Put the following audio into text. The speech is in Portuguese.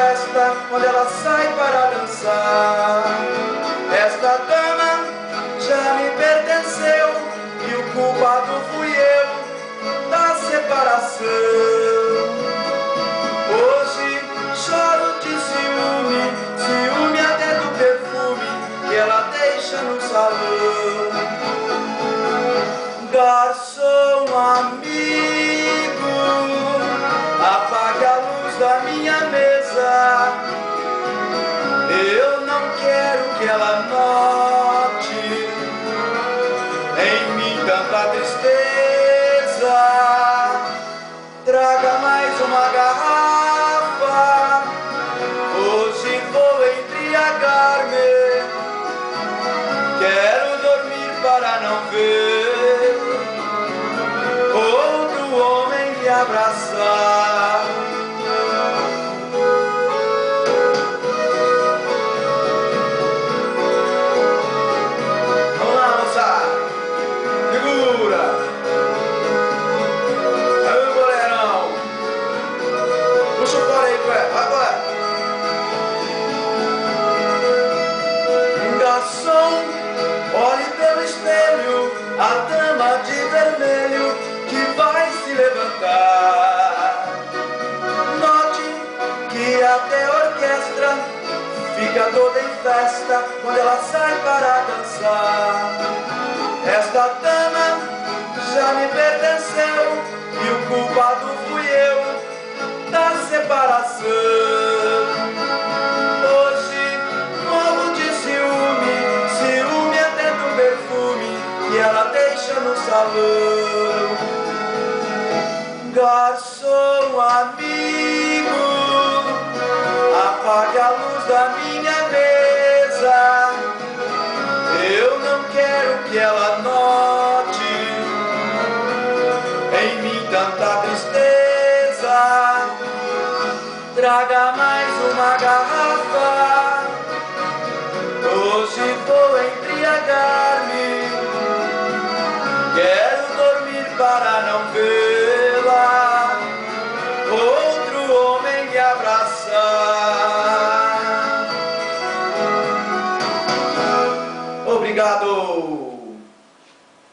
festa quando ela sai para dançar. Esta dama já me pertenceu e o culpado fui eu da separação. Hoje choro de ciúme, ciúme até do perfume que ela deixa no salão. Garçom amigo, apague a luz da minha mesa. Eu não quero que ela note em mim tanta tristeza. Traga mais uma garrafa, hoje vou embriagar-me. Quero dormir para não ver outro homem me abraçar. Vamos lá, moça, segura. Aí o goleirão, puxa o fora aí, vai, vai. Garçom, olhe pelo espelho a dama de vermelho que vai se levantar. Note que até a orquestra fica toda em festa quando ela sai para dançar. Esta dama já me pertenceu e o culpado fui eu da separação. Hoje morro de ciúme, ciúme até do perfume que ela deixa no salão. Garçom amigo, apague a luz da minha mesa. Eu não quero que ela note em mim tanta tristeza. Traga mais uma garrafa, hoje vou embriagar-me. Quero dormir para não ver